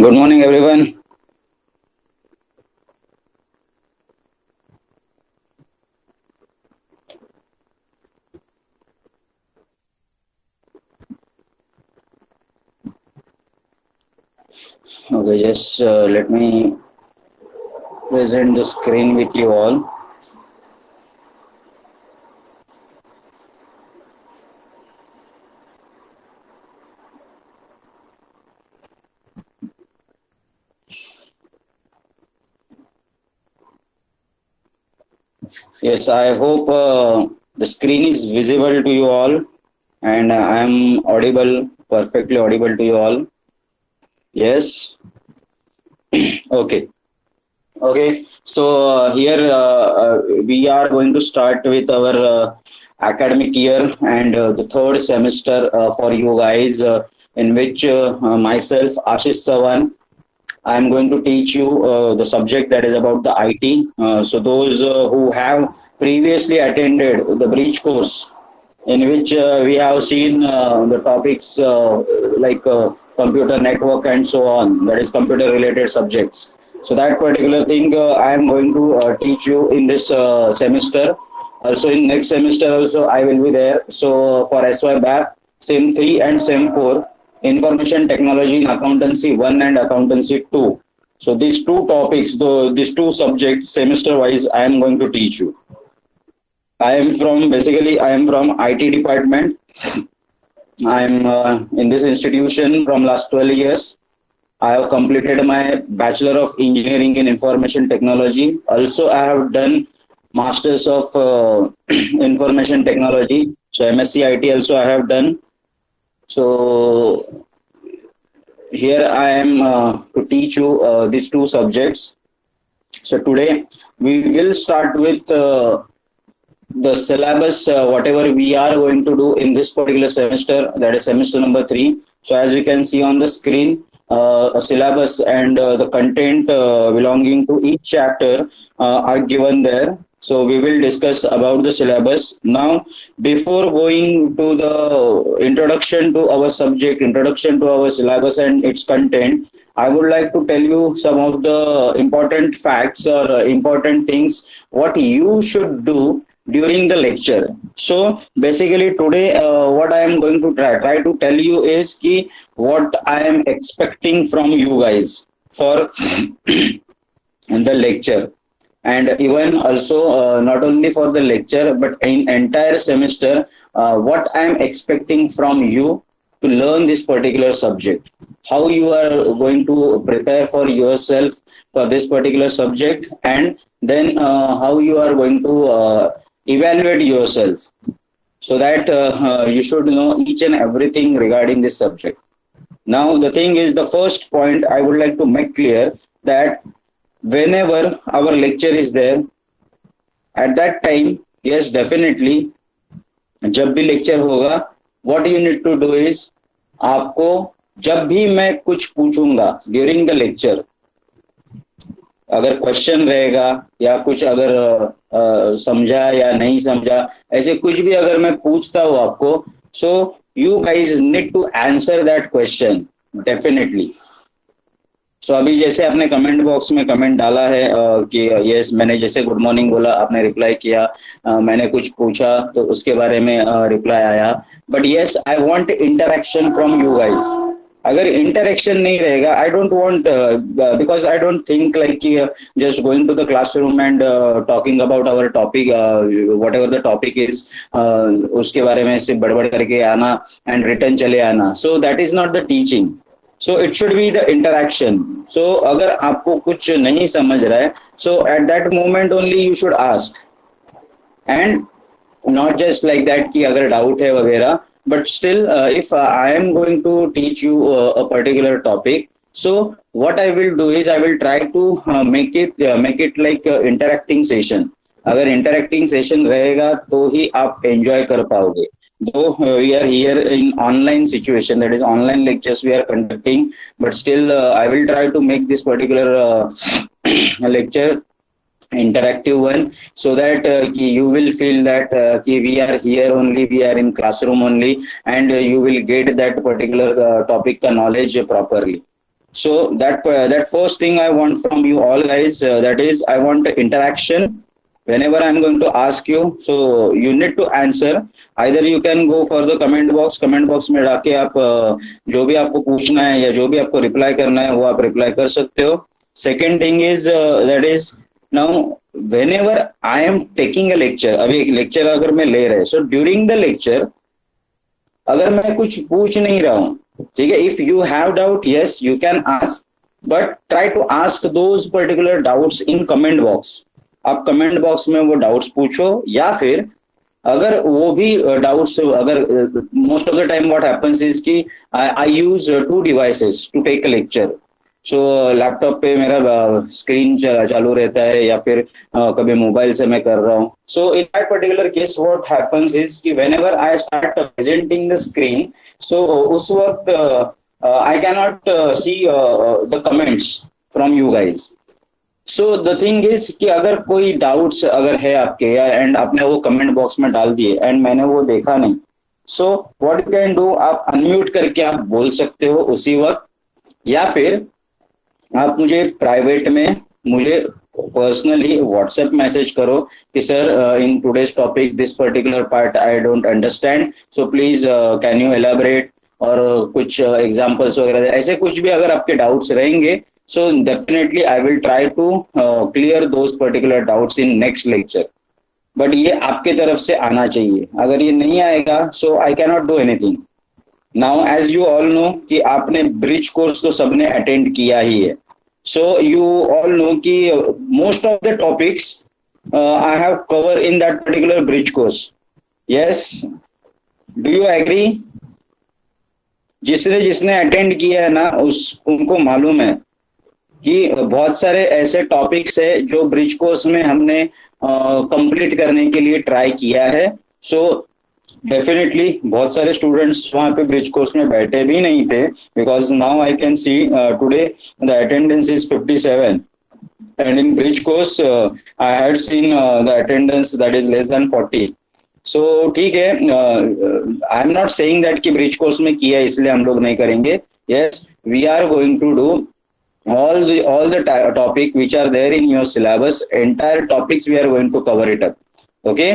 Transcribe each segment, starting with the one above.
Good morning, everyone. Okay, just let me present the screen with you all. Yes, I hope the screen is visible to you all, and I am audible, perfectly audible to you all. Yes. Okay. Okay. So we are going to start with our academic year and the third semester for you guys, in which myself, Ashish Sawan, I'm going to teach you the subject that is about the IT. So those who have previously attended the breach course, in which we have seen the topics like computer network and so on, that is computer related subjects. So that particular thing I am going to teach you in this semester. Also in next semester also I will be there. So for SY BAP, SIM 3 and SIM 4, information technology in accountancy 1 and accountancy 2. So these two topics, though these two subjects semester wise, I am going to teach you. I am from IT department. I am in this institution from last 12 years. I have completed my Bachelor of Engineering in Information Technology. Also, I have done Masters of Information Technology. So MSc IT also I have done. So here I am to teach you these two subjects. So today we will start with the syllabus, whatever we are going to do in this particular semester, that is semester number 3. So as you can see on the screen, a syllabus and the content belonging to each chapter are given there. So we will discuss about the syllabus now. Before going to the introduction to our subject, introduction to our syllabus and its content, I would like to tell you some of the important facts or important things what you should do during the lecture. So basically today what I am going to try to tell you is ki what I am expecting from you guys for the lecture, and even also not only for the lecture but in entire semester, what I am expecting from you to learn this particular subject, how you are going to prepare for yourself for this particular subject, and then how you are going to evaluate yourself, so that you should know each and everything regarding this subject. Now the thing is, the first point I would like to make clear that whenever our lecture is there, at that time, yes, definitely, जब भी lecture होगा, what you need to do is, आपको जब भी मैं कुछ पूछूंगा during the lecture, अगर क्वेश्चन रहेगा या कुछ अगर समझा या नहीं समझा, ऐसे कुछ भी अगर मैं पूछता हूँ आपको, so you guys need to answer that question definitely. So अभी जैसे आपने कमेंट बॉक्स में कमेंट डाला है कि यस, मैंने जैसे गुड मॉर्निंग बोला, आपने रिप्लाई किया, मैंने कुछ पूछा तो उसके बारे में रिप्लाई आया, but yes I want interaction from you guys. अगर इंटरेक्शन नहीं रहेगा, I don't want, because I don't think like कि just going to the classroom and talking about our topic, whatever the topic is, उसके बारे में सिर्फ बड़बड़ करके आना एंड रिटर्न चले आना, so that is not the teaching. So it should be the interaction. So अगर आपको कुछ नहीं समझ रहा है, so at that moment only you should ask, and not just like that कि अगर डाउट है वगैरह, but still if I am going to teach you a particular topic, so what I will do is I will try to make it like interacting session. अगर interacting session रहेगा तो ही आप enjoy कर पाओगे. Though we are here in online situation, that is online lectures we are conducting, but still I will try to make this particular lecture interactive one, so that you will feel that we are here only, we are in classroom only, and you will get that particular topic knowledge properly. So that first thing I want from you all guys, that is I want interaction. Whenever I'm going to ask you, so you need to answer. Either you can go for the comment box में जाके आप जो भी आपको पूछना है या जो भी आपको रिप्लाई करना है वो आप रिप्लाई कर सकते हो. Second thing is that is now when ever I am taking a lecture, अभी एक लेक्चर अगर मैं ले रहे, सो ड्यूरिंग द लेक्चर अगर मैं कुछ पूछ नहीं रहा हूँ, ठीक है, if you have doubt yes you can ask, but try to ask those particular doubts in comment box. आप कमेंट बॉक्स में वो डाउट्स पूछो, या फिर अगर वो भी डाउट्स, अगर most of the time what happens is कि I use two devices to take a lecture. So laptop पे मेरा स्क्रीन चालू रहता है या फिर कभी मोबाइल से मैं कर रहा हूँ. So in that particular case what happens is कि whenever I start presenting the screen, so उस वक्त I can not see the comments from you guys. So the thing is कि अगर कोई डाउट्स अगर है आपके या एंड आपने वो कमेंट बॉक्स में डाल दिए एंड मैंने वो देखा नहीं, so what you can do, आप अनम्यूट करके आप बोल सकते हो उसी वक्त, या फिर आप मुझे प्राइवेट में मुझे पर्सनली व्हाट्सएप मैसेज करो कि sir in today's topic this particular part I don't understand, so please can you elaborate, और कुछ एग्जांपल्स वगैरह ऐसे कुछ भी अगर आपके डाउट्स रहेंगे, so definitely I will try to clear those particular doubts in next lecture. But ये आपके तरफ से आना चाहिए, अगर ये नहीं आएगा so I can not do anything. Now as you all know कि आपने ब्रिज कोर्स तो सबने अटेंड किया ही है, सो यू ऑल नो कि most of the topics I have cover in that particular bridge course. Yes, do you agree? जिसने जिसने अटेंड किया है ना उस उनको मालूम है कि बहुत सारे ऐसे टॉपिक्स है जो ब्रिज कोर्स में हमने कंप्लीट करने के लिए ट्राई किया है. सो डेफिनेटली बहुत सारे स्टूडेंट्स वहां पे ब्रिज कोर्स में बैठे भी नहीं थे, because now I can see today the attendance is 57 and in bridge course I had seen the attendance that is less than 40. So ठीक है, I am not saying that कि ब्रिज कोर्स में किया इसलिए हम लोग नहीं करेंगे. Yes, we are going to do all the topic which are there in your syllabus, entire topics we are going to cover it up. Okay,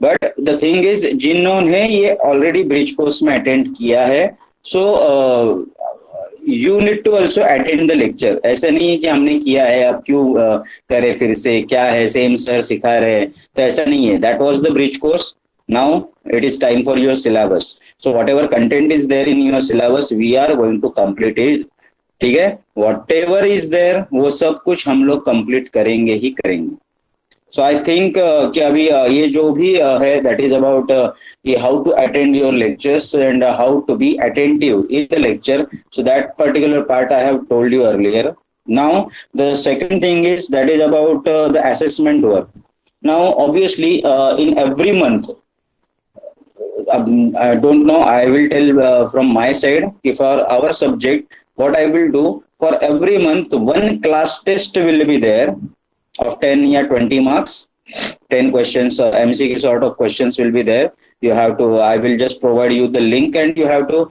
but the thing is जिन्होंने ये already bridge course में attend किया है, so you need to also attend the lecture. ऐसा नहीं है कि हमने किया है अब क्यों करे फिर से, क्या है सेम सर सिखा रहे हैं, तो ऐसा नहीं है. that was the bridge course. Now it is time for your syllabus. So whatever content is there in your syllabus we are going to complete it. ठीक है, वॉट एवर इज देयर वो सब कुछ हम लोग कंप्लीट करेंगे ही करेंगे. सो I think कि अभी ये जो भी है that is about how to attend your lectures and how to be attentive in the lecture. So that particular part I have told you earlier. Now the second thing is that is about the assessment work. Now obviously in every month, I don't know, I will tell from my side, if for our subject what I will do, for every month one class test will be there of 10 or 20 marks, 10 questions, MCQ sort of questions will be there. You have to, I will just provide you the link and you have to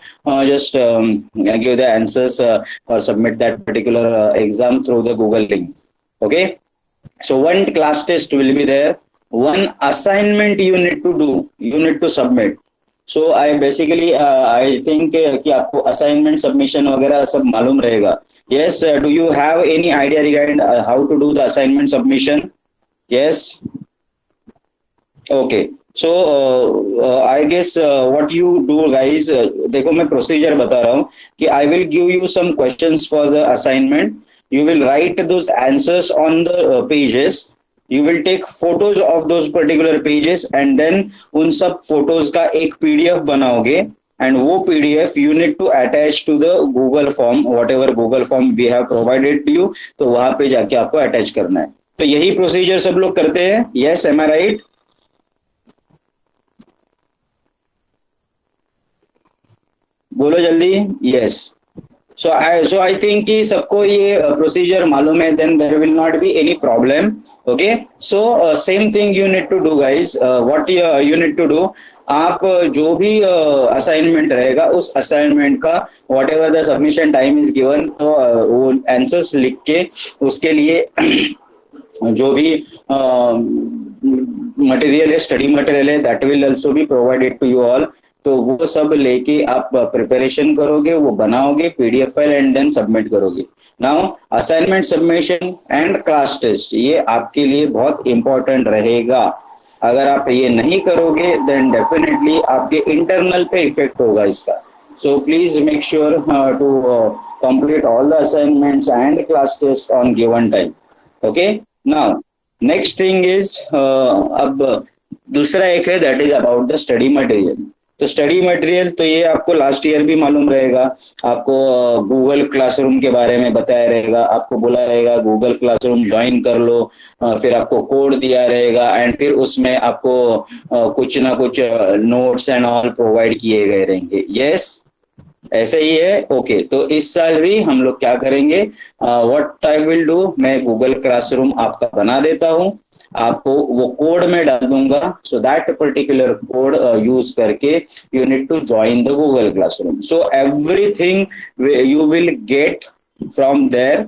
just give the answers or submit that particular exam through the Google link. Okay, so one class test will be there, one assignment you need to do, you need to submit. So I basically I think कि आपको assignment submission वगैरह सब मालूम रहेगा. Yes, do you have any idea regarding how to do the assignment submission? Yes, okay. So I guess what you do guys, देखो मैं procedure बता रहा हूँ कि I will give you some questions for the assignment. You will write those answers on the pages. You will take photos of those particular pages and then उन सब photos का एक PDF बनाओगे and वो PDF you need to attach to the Google form, whatever Google form we have provided to you. तो वहां पे जाके आपको attach करना है. तो यही प्रोसीजर सब लोग करते हैं. Yes, am I right? बोलो जल्दी. Yes. So I think कि सबको ये प्रोसीजर मालूम है, then there will not be any problem. Okay, so same thing you need to do guys. What you need to do, आप जो भी असाइनमेंट रहेगा उस असाइनमेंट का what ever the submission time is given, तो वो आंसर्स लिख के उसके लिए जो भी मटेरियल है, स्टडी मटेरियल है, that will also be provided to you all. तो वो सब लेके आप प्रिपरेशन करोगे, वो बनाओगे PDF file and then submit करोगे. Now assignment submission and class test ये आपके लिए बहुत इंपॉर्टेंट रहेगा. अगर आप ये नहीं करोगे देन डेफिनेटली आपके इंटरनल पे इफेक्ट होगा इसका. So please make sure to complete all the assignments and class test on given time. Okay, now next thing is, अब दूसरा एक है that is about the study material. तो स्टडी मटेरियल तो ये आपको लास्ट ईयर भी मालूम रहेगा. आपको गूगल क्लासरूम के बारे में बताया रहेगा, आपको बोला रहेगा गूगल क्लासरूम ज्वाइन कर लो, फिर आपको कोड दिया रहेगा एंड फिर उसमें आपको कुछ ना कुछ नोट्स एंड ऑल प्रोवाइड किए गए रहेंगे. यस, ऐसे ही है. ओके, तो इस साल भी हम लोग क्या करेंगे, व्हाट आई विल डू, मैं गूगल क्लासरूम आपका बना देता हूँ, आपको वो कोड में डाल दूंगा. So that particular code use करके you need to join the Google classroom. So everything you will get from there.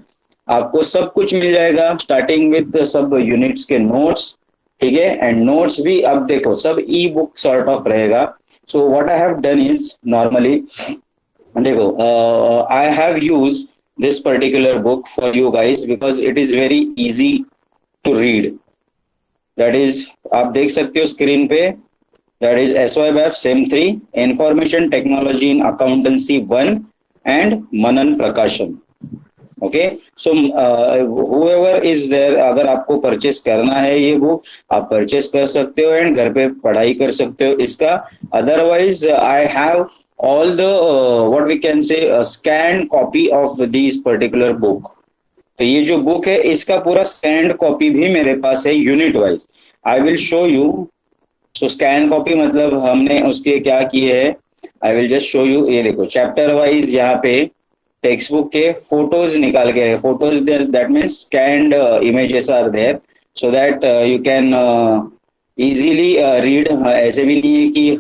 आपको सब कुछ मिल जाएगा स्टार्टिंग विद सब यूनिट्स के नोट्स. ठीक है, एंड नोट्स भी अब देखो सब ई बुक सॉर्ट ऑफ रहेगा. So what I have done is, normally देखो, I have use this particular book for you guys because it is very easy to read. That is, आप देख सकते हो स्क्रीन पे, that is SYBAF sem 3 information technology in accountancy 1 and Manan Prakashan. Okay, so whoever is there, अगर आपको purchase करना है ये बुक आप परचेस कर सकते हो एंड घर पे पढ़ाई कर सकते हो इसका. Otherwise I have all the what we can say scanned copy of these particular book. तो ये जो बुक है इसका पूरा स्कैंड कॉपी भी मेरे पास है unit wise. I will show you. So scan copy मतलब हमने उसके क्या किए है, I will just show you. ये देखो चैप्टर वाइज यहाँ पे टेक्स्ट बुक के फोटोज निकाल के है. Photos that means scanned images are there so that you can easily read. ऐसे भी नहीं है कि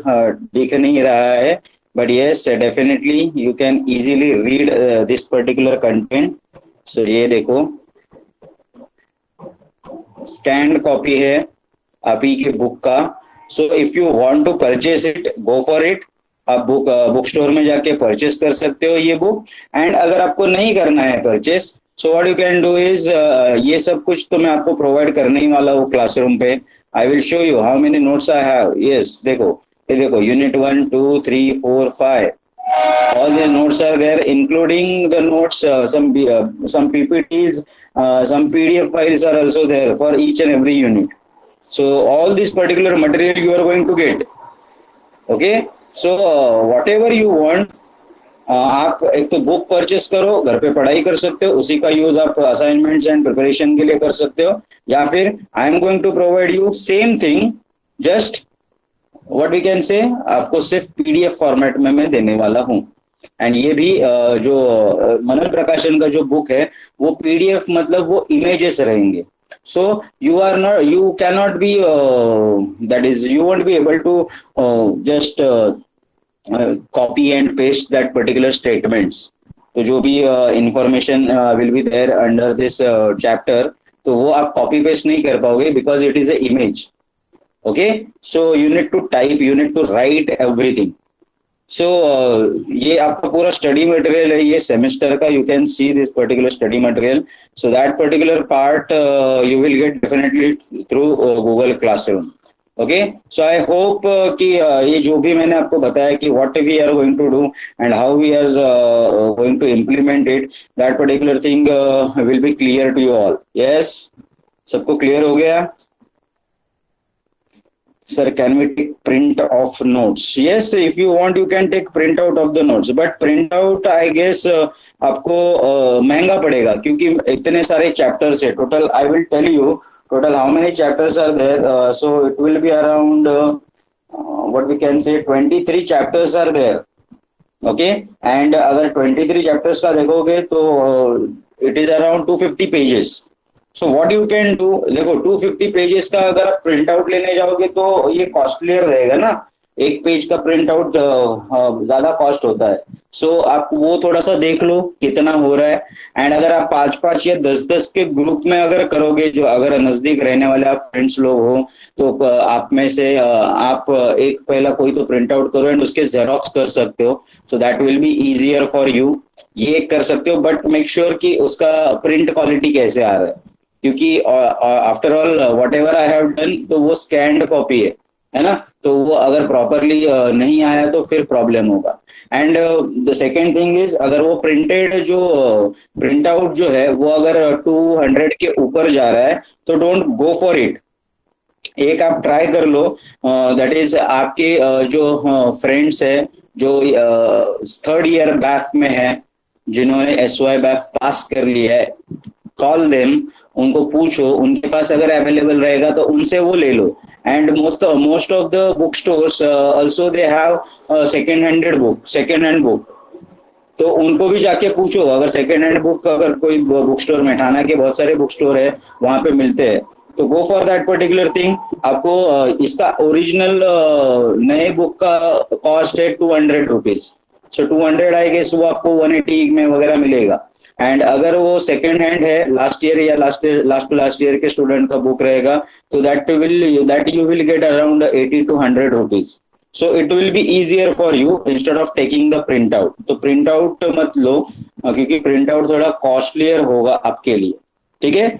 दिख नहीं रहा है, but yes definitely you can easily read this particular content. So ये देखो scanned copy है आप ही के बुक का. So if you want to purchase it, go for it. आप बुक स्टोर में जाके परचेस कर सकते हो ये बुक. एंड अगर आपको नहीं करना है purchase, so what you can do is, ये सब कुछ तो मैं आपको प्रोवाइड करने ही वाला हूँ क्लासरूम पे. I will show you how many notes I have. Yes देखो, ये देखो unit 1 2 3 4 5 all these notes are there including the notes, some PPTs, some PDF files are also there for each and every unit. So all this particular material you are going to get. Okay, so whatever you want, आप एक तो book purchase करो, घर पे पढ़ाई कर सकते हो, उसी का यूज आप असाइनमेंट्स एंड प्रिपरेशन के लिए कर सकते हो. या फिर I am going to provide you same thing, just what we can say आपको सिर्फ पीडीएफ फॉर्मेट में मैं देने वाला हूँ. एंड ये भी जो मनन प्रकाशन का जो बुक है वो पीडीएफ मतलब वो इमेजेस रहेंगे. So you are not, you can not be, that is you won't be able to just copy and paste that particular statements. तो जो भी information will be there under this chapter, तो वो आप copy paste नहीं कर पाओगे because it is a image. Okay, so you need to type, you need to write everything. So ये आपका पूरा स्टडी मटेरियल है ये सेमेस्टर का. You can see this particular study material. So that particular part you will get definitely through Google Classroom. Okay, so I hope कि ये जो भी मैंने आपको बताया कि what we are going to do and how we are going to implement it, that particular thing will be clear to you all. Yes, सबको clear हो गया? Sir, can we take print of notes? Yes, if you want, you can take print out of the notes. But print out, I guess, आपको महंगा पड़ेगा क्योंकि इतने सारे chapters है. Total, I will tell you, total how many chapters are there. So it will be around, what we can say, 23 chapters are there. Okay. And अगर 23 chapters का देखोगे तो it is around 250 pages. So what you can do, देखो 250 pages का अगर आप print out लेने जाओगे तो ये कॉस्टलियर रहेगा ना, एक पेज का प्रिंट आउट ज्यादा कॉस्ट होता है। सो आप वो थोड़ा सा देख लो कितना हो रहा है। एंड अगर आप 5-5 या 10-10 के ग्रुप में अगर करोगे, जो अगर नजदीक रहने वाले आप फ्रेंड्स लोग हो, तो आप में से आप एक पहला कोई तो प्रिंट आउट करो एंड उसके जेरोक्स कर सकते हो। सो that will be easier for you. ये कर सकते हो, बट मेक श्योर कि उसका प्रिंट क्वालिटी कैसे आ रहा है, क्योंकि after all what ever I have done तो वो स्कैन्ड कॉपी है ना, तो वो अगर प्रॉपरली नहीं आया तो फिर प्रॉब्लम होगा। And the second thing is, अगर वो प्रिंटेड जो प्रिंट आउट जो है वो अगर 200 के ऊपर जा रहा है तो डोंट गो फॉर इट। एक आप ट्राई कर लो, दैट इज आपके जो फ्रेंड्स है जो 3rd ईयर बैफ में है, जिन्होंने SY बैफ पास कर लिया है, कॉल देम, उनको पूछो, उनके पास अगर अवेलेबल रहेगा तो उनसे वो ले लो। And most of the book stores also they have second hand book, तो उनको भी जाके पूछो। अगर सेकेंड हैंड बुक अगर कोई बुक स्टोर में, ठाना के बहुत सारे बुक स्टोर है वहां पे मिलते हैं, तो go for that particular thing. आपको इसका ओरिजिनल नए बुक का कॉस्ट है 200 रुपीज। सो 200 आई गेस वो आपको 180 में वगैरह मिलेगा। एंड अगर वो सेकेंड हैंड है, लास्ट ईयर या लास्ट ईयर के स्टूडेंट का बुक रहेगा, तो that you will get around 80 to 100 rupees. So it will be easier for you instead of taking the print out. तो प्रिंट आउट मत लो, क्योंकि प्रिंट आउट थोड़ा कॉस्टलियर होगा आपके लिए, ठीक है।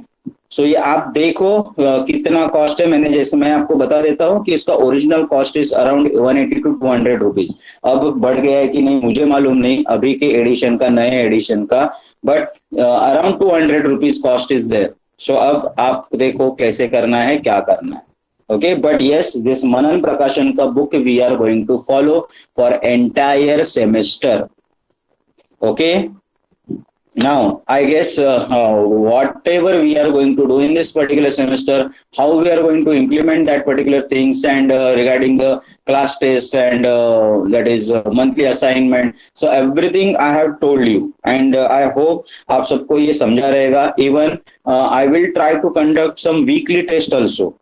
सो ये आप देखो कितना कॉस्ट है। जैसे मैं आपको बता देता हूँ कि इसका original cost is around 180 to 200 rupees. अब बढ़ गया है कि नहीं मुझे मालूम नहीं अभी के एडिशन का, नए एडिशन का, but around 200 rupees cost is there. So अब आप देखो कैसे करना है, क्या करना है। Okay, but yes, this Manan Prakashan book we are going to follow for entire semester. Okay, now I guess whatever we are going to do in this particular semester, how we are going to implement that particular things, and regarding the class test and that is monthly assignment, so everything I have told you, and I hope आप सबको ये समझा रहेगा। Even I will try to conduct some weekly test also.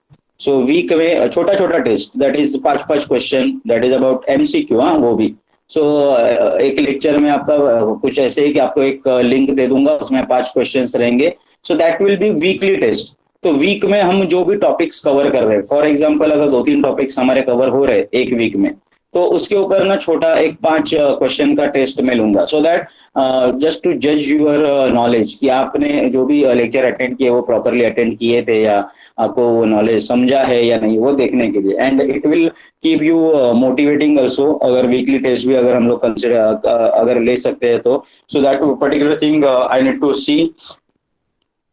So week में छोटा छोटा test, that is 5-5 question, that is about MCQ, हाँ वो भी। सो एक लेक्चर में आपका कुछ ऐसे ही कि आपको एक लिंक दे दूंगा, उसमें 5 क्वेश्चंस रहेंगे। So that will be weekly test. तो वीक में हम जो भी टॉपिक्स कवर कर रहे हैं, फॉर एग्जाम्पल अगर 2-3 टॉपिक्स हमारे कवर हो रहे एक वीक में, तो उसके ऊपर ना छोटा एक 5 क्वेश्चन का टेस्ट मैं लूंगा, सो दैट जस्ट टू जज यूर नॉलेज कि आपने जो भी लेक्चर अटेंड किए वो प्रॉपरली अटेंड किए थे, या आपको वो नॉलेज समझा है या नहीं, वो देखने के लिए। And it will keep you motivating also, अगर वीकली टेस्ट भी अगर हम लोग कंसिडर अगर ले सकते हैं तो। So that particular thing I need to see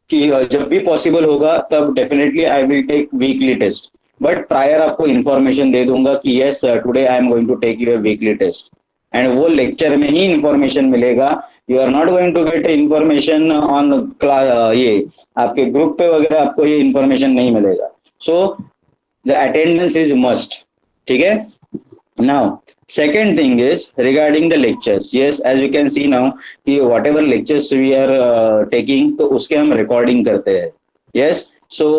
कि जब भी पॉसिबल होगा तब definitely I will take weekly test. But prior आपको इन्फॉर्मेशन दे दूंगा कि yes today I am going to take your weekly test, and वो लेक्चर में ही इन्फॉर्मेशन मिलेगा। You are not going to get information on class, ये आपके ग्रुप पे वगैरह आपको ये इन्फॉर्मेशन नहीं मिलेगा। So the attendance is must, ठीक है। Now second thing is regarding the lectures. Yes, as you can see now कि whatever lectures we are taking, तो उसके हम recording करते हैं। Yes, so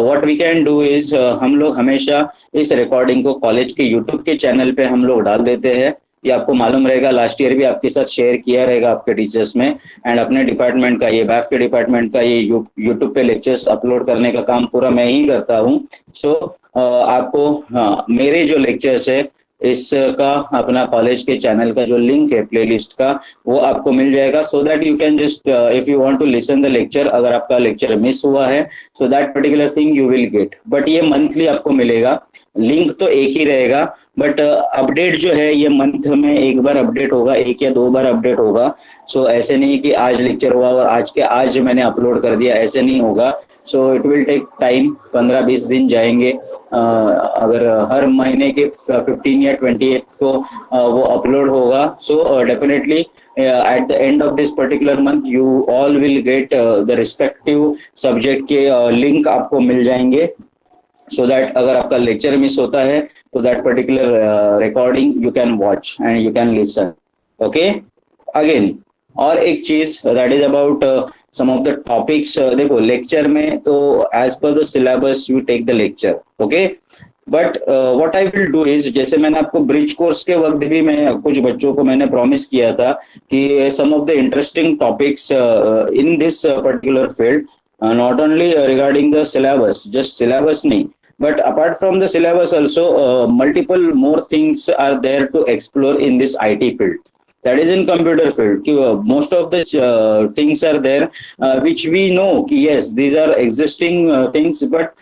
what we can do is हम लोग हमेशा इस recording को कॉलेज के YouTube के चैनल पे हम लोग डाल देते हैं। ये आपको मालूम रहेगा, लास्ट ईयर भी आपके साथ शेयर किया रहेगा आपके टीचर्स में। एंड अपने डिपार्टमेंट का, ये बैफ के डिपार्टमेंट का, ये यूट्यूब पे लेक्चर्स अपलोड करने का काम पूरा मैं ही करता हूँ। सो आपको मेरे जो लेक्चर्स है इसका अपना कॉलेज के चैनल का जो लिंक है प्लेलिस्ट का, वो आपको मिल जाएगा। So that you can just if you want to listen the lecture, अगर आपका लेक्चर मिस हुआ है, so that particular thing you will get. But ये मंथली आपको मिलेगा, लिंक तो एक ही रहेगा, बट अपडेट जो है ये मंथ में एक बार अपडेट होगा, 1 या 2 बार अपडेट होगा। सो ऐसे नहीं कि आज लेक्चर हुआ और आज मैंने अपलोड कर दिया, ऐसे नहीं होगा। So it will take time, 15-20 दिन जाएंगे। अगर हर महीने के 15 या 28 को वो अपलोड होगा, so definitely at the end of this particular month you all will get the respective subject के लिंक आपको मिल जाएंगे, so that अगर आपका लेक्चर मिस होता है तो that particular recording you can watch and you can listen. Okay again और एक चीज that is about some of the topics. देखो लेक्चर में तो as per the syllabus you take the lecture. Okay but what I will do is, जैसे मैंने आपको bridge course के वक्त भी मैं कुछ बच्चों को मैंने प्रॉमिस किया था कि some of the interesting topics in this particular field, not only regarding the syllabus, just syllabus नहीं, but apart from the syllabus also multiple more things are there to explore in this IT field, that is in computer field. Most of the things are there which we know कि yes these are existing things, but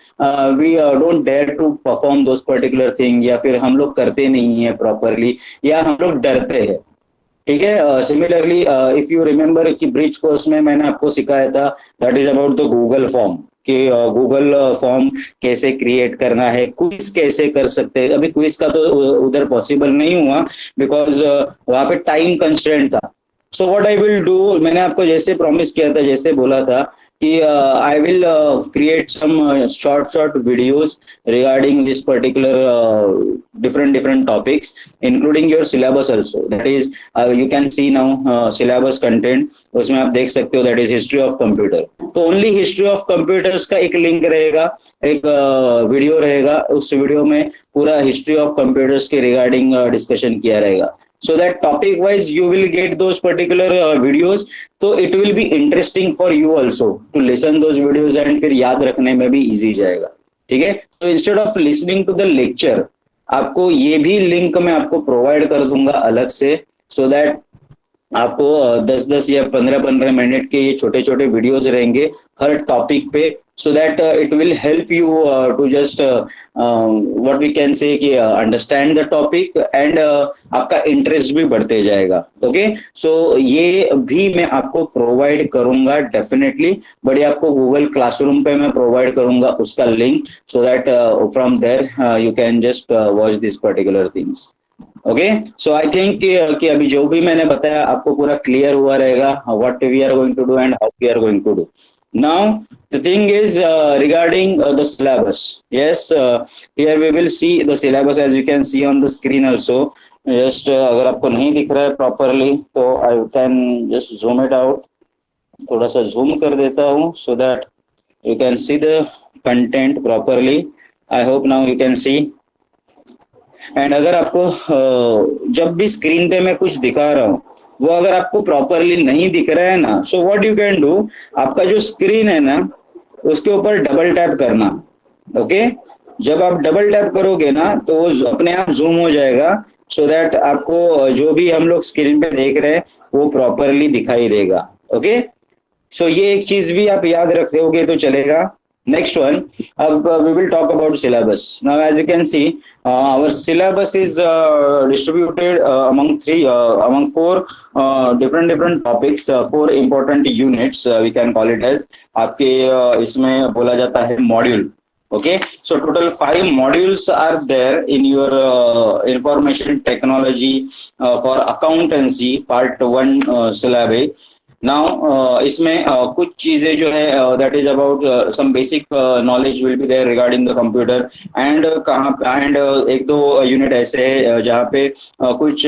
we don't dare to perform those particular thing, या फिर हम लोग करते नहीं है properly, या हम लोग डरते हैं. ठीक है. सिमिलरली इफ यू रिमेम्बर कि ब्रिज कोर्स में मैंने आपको सिखाया था that is about the Google form, कि गूगल फॉर्म कैसे क्रिएट करना है, क्विज कैसे कर सकते हैं. अभी क्विज का तो उधर पॉसिबल नहीं हुआ बिकॉज वहां पे टाइम कंस्ट्रेंट था. सो व्हाट आई विल डू, मैंने आपको जैसे प्रॉमिस किया था, जैसे बोला था कि I will create some short videos regarding this particular different topics including your syllabus also, that is you can see now syllabus content, उसमें आप देख सकते हो that is history of computer. तो only history of computers का एक link रहेगा, एक वीडियो रहेगा, उस वीडियो में पूरा history of computers के रिगार्डिंग डिस्कशन किया रहेगा. So that topic wise you will get those particular videos, तो it will be interesting for you also to listen those videos and फिर याद रखने में भी easy जाएगा. ठीक है. तो instead of listening to the lecture, आपको ये भी लिंक मैं आपको प्रोवाइड कर दूंगा अलग से, सो दैट आपको 10-10 या 15-15 मिनट के ये छोटे छोटे वीडियोस रहेंगे हर टॉपिक पे, so that it will help you to just what we can say कि अंडरस्टैंड द टॉपिक एंड आपका इंटरेस्ट भी बढ़ते जाएगा. ओके सो ये भी मैं आपको प्रोवाइड करूंगा डेफिनेटली, बट ये आपको गूगल क्लासरूम पे मैं प्रोवाइड करूंगा उसका link, so that from there you can just watch this particular things. Okay so I think कि अभी जो भी मैंने बताया आपको पूरा क्लियर हुआ रहेगा what we are going to do and how we are going to do. Now the thing is regarding the syllabus. Yes here we will see the syllabus as you can see on the screen also. Just अगर आपको नहीं दिख रहा है properly तो I can just zoom it out, थोड़ा सा zoom कर देता हूँ so that you can see the content properly. I hope now you can C. And अगर आपको जब भी स्क्रीन पे मैं कुछ दिखा रहा हूँ वो अगर आपको प्रॉपरली नहीं दिख रहा है ना, so what you can do, आपका जो स्क्रीन है ना उसके ऊपर डबल टैप करना. ओके जब आप डबल टैप करोगे ना तो वो अपने आप जूम हो जाएगा, सो दैट आपको जो भी हम लोग स्क्रीन पे देख रहे हैं वो प्रॉपरली दिखाई देगा. ओके सो ये एक चीज भी आप याद रखोगे तो चलेगा. Next one, we will talk about syllabus. Now, as you can see, our syllabus is distributed among four different topics, four important units. We can call it as. आपके इसमें बोला जाता है module. Okay, so total 5 modules are there in your information technology for accountancy part 1 syllabus. Now इसमें कुछ चीजें जो है that is about some basic knowledge will be there regarding the computer and कहाँ एंड एक दो यूनिट ऐसे है जहाँ पे कुछ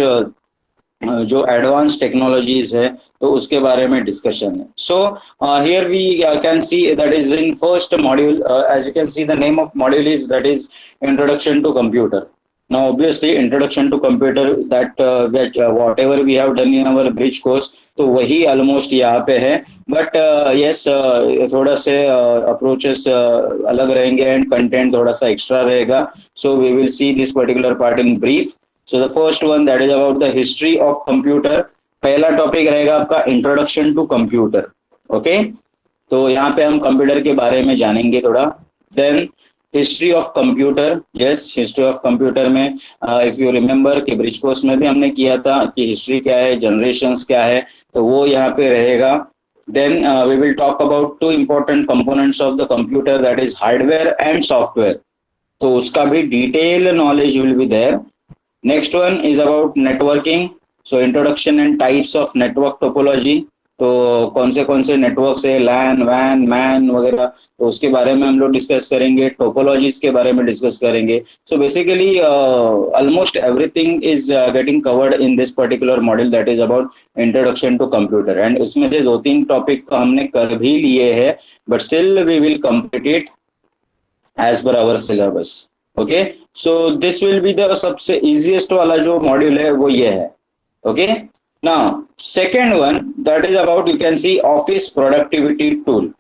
जो एडवांस टेक्नोलॉजीज है तो उसके बारे में डिस्कशन है. So here we can see that is in first module. As you can see the name of module is that is introduction to computer. Now, obviously, introduction to computer that whatever we have done in our bridge course, तो वही almost यहाँ पे है. But yes, थोड़ा से approaches अलग रहेंगे and content थोड़ा सा extra रहेगा. So we will see this particular part in brief. So the first one that is about the history of computer. पहला topic रहेगा आपका introduction to computer. Okay? तो यहाँ पे हम कंप्यूटर के बारे में जानेंगे थोड़ा. Then history of computer. Yes history of computer में इफ यू रिमेम्बर कि ब्रिज कोर्स में भी हमने किया था कि हिस्ट्री क्या है, जनरेशंस क्या है, तो वो यहाँ पे रहेगा. Then we will talk about 2 important components of the computer that is hardware and software, तो उसका भी detail knowledge will be there. Next one is about networking. So introduction and types of network topology. तो कौन से network है, लैन van man वगैरह, तो उसके बारे में हम लोग डिस्कस करेंगे, टोपोलॉजीज के बारे में डिस्कस करेंगे. So basically almost everything is getting covered in this particular module that is about introduction to computer. And उसमें से 2-3 टॉपिक हमने कर भी लिए हैं, but still we will complete it as per our syllabus. Okay, so this will be the सबसे easiest वाला जो मॉड्यूल है वो ये है. ओके, now second one that is about, you can see office productivity tool.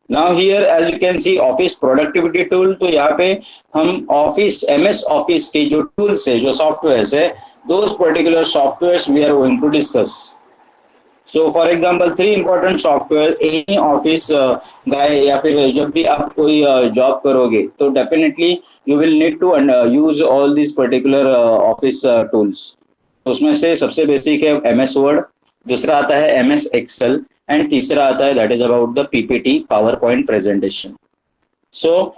Now here as you can see office productivity tool, तो यहाँ पे हम ऑफिस MS ऑफिस के जो टूल्स है, जो सॉफ्टवेयर है, those particular software we are going to discuss. So for example 3 important software any office guy, या फिर जब भी आप कोई जॉब करोगे तो definitely you will need to use all this particular office tools. उसमें से सबसे बेसिक है MS वर्ड, दूसरा आता है MS एक्सेल, एंड तीसरा आता है that is about the PPT PowerPoint presentation. So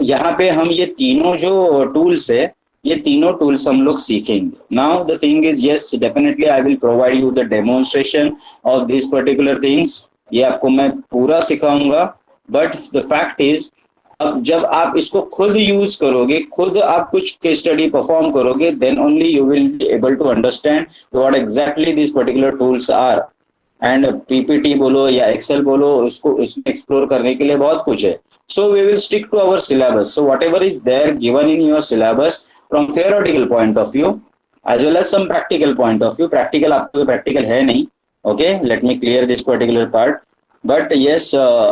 यहाँ पे हम ये तीनों जो टूल्स है, ये तीनों टूल्स हम लोग सीखेंगे. Now the thing is, yes definitely I will provide you the demonstration of this particular things. ये आपको मैं पूरा सिखाऊंगा, बट द फैक्ट इज अब जब आप इसको खुद यूज करोगे, खुद आप कुछ केस स्टडी परफॉर्म करोगे, then only you will be able to understand what exactly this particular tools are. And PPT बोलो या एक्सेल बोलो, उसको इसमें एक्सप्लोर करने के लिए बहुत कुछ है. So we will stick to our syllabus. So whatever is there given in your syllabus from theoretical point of view as well as some practical point of view. Practical आपको practical है नहीं. Okay, let me clear this particular part. But yes,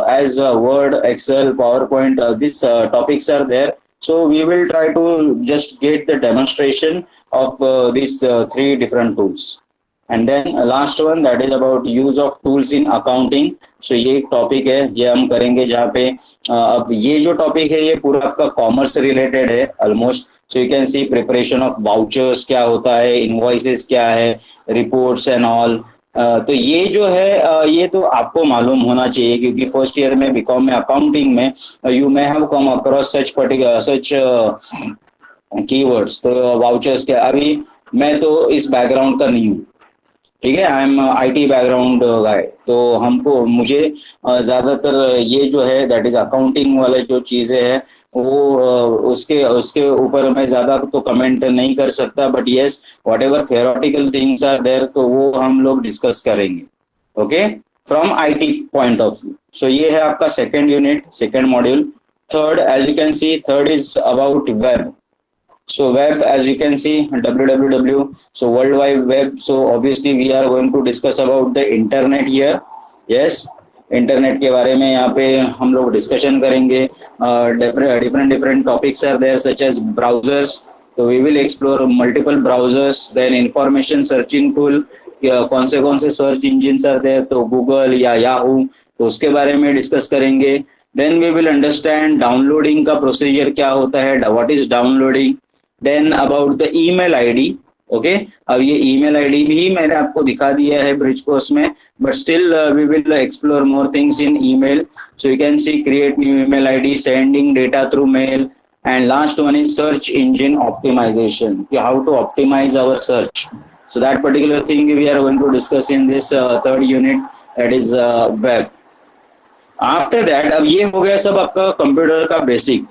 as Word, Excel, PowerPoint, these topics are there. So we will try to just get the demonstration of these 3 different tools. And then last one that is about use of tools in accounting. So ये एक topic है, ये हम करेंगे जहाँ पे अब ये जो टॉपिक है ये पूरा आपका कॉमर्स रिलेटेड है almost. So you can C preparation of vouchers क्या होता है, इनवॉइसेस क्या है, रिपोर्ट्स एंड ऑल. तो ये जो है ये तो आपको मालूम होना चाहिए, क्योंकि फर्स्ट ईयर में बीकॉम में अकाउंटिंग में you may have come across such particular such keywords. तो वाउचर्स क्या, अभी मैं तो इस बैकग्राउंड का नहीं हूँ, ठीक है, आई एम IT बैकग्राउंड गाय, तो हमको मुझे ज्यादातर ये जो है दैट इज अकाउंटिंग वाले जो चीजें हैं वो उसके उसके ऊपर मैं ज्यादा तो कमेंट नहीं कर सकता. But yes, whatever theoretical things are there तो वो हम लोग डिस्कस करेंगे. Okay, from IT point of view. So ये है आपका second unit, second module. Third, as you can see, third is about web. So web, as you can see, www, so world wide web. So obviously we are going to discuss about the internet here. Yes, internet के बारे में यहाँ पे हम लोग discussion करेंगे. different topics are there such as browsers. So we will explore multiple browsers. Then information searching tool, कौन से सर्च इंजिन आर देयर, तो गूगल या याहू, तो उसके बारे में डिस्कस करेंगे. Then we will understand downloading का प्रोसीजर क्या होता है, what is downloading. Then about the email ID. Okay, अब ये ईमेल ID भी मैंने आपको दिखा दिया है ब्रिज कोर्स में, but still we will explore more things in email. So you can see create new email ID, sending data through mail, and last one is search engine optimization, how to optimize our search. So that particular thing we are going to discuss in this third unit, that is web. After that, अब ये हो गया सब आपका computer का basic.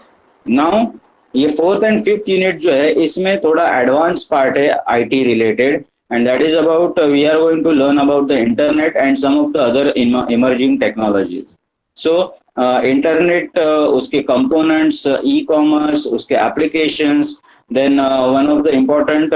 Now ये fourth and fifth unit जो है इसमें थोड़ा एडवांस पार्ट है IT related, and that is about we are going to learn about the internet and some of the other emerging technologies. So internet, उसके components, e-commerce, उसके applications. Then one of the important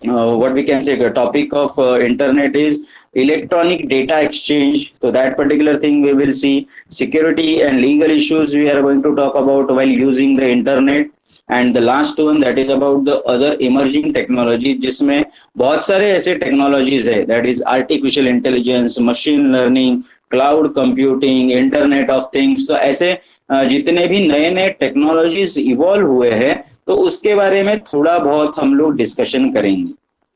what we can say the topic of internet is electronic data exchange. So that particular thing we will see. Security and legal issues we are going to talk about while using the internet. And the last one that is about the other emerging technologies, जिसमें बहुत सारे ऐसे technologies है, that is artificial intelligence, machine learning, cloud computing, internet of things. तो ऐसे जितने भी नए नए टेक्नोलॉजीज इवॉल्व हुए हैं तो उसके बारे में थोड़ा बहुत हम लोग डिस्कशन करेंगे.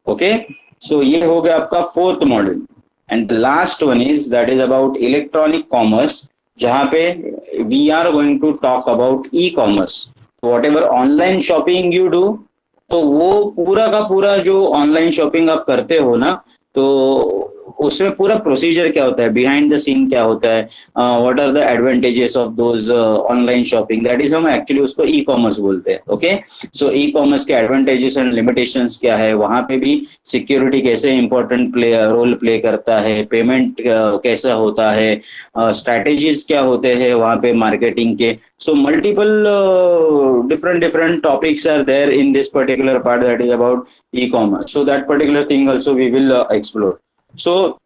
ओके, सो ये हो गया आपका fourth module. And the last one is that is about electronic commerce, जहां पे we are going to talk about e-commerce. Whatever online shopping you do, तो वो पूरा का पूरा जो ऑनलाइन शॉपिंग आप करते हो ना, तो उसमें पूरा प्रोसीजर क्या होता है, बिहाइंड द सीन क्या होता है, what are the advantages of those online shopping, that is हम एक्चुअली उसको ई कॉमर्स बोलते हैं. ओके, सो ई कॉमर्स के एडवांटेजेस एंड लिमिटेशंस क्या है, वहां पे भी सिक्योरिटी कैसे इंपॉर्टेंट रोल प्ले करता है, पेमेंट कैसा होता है, स्ट्रैटेजीज क्या होते हैं वहां पे मार्केटिंग के. So multiple different topics are there in this particular part that is about e-commerce. So that particular thing also we will explore. So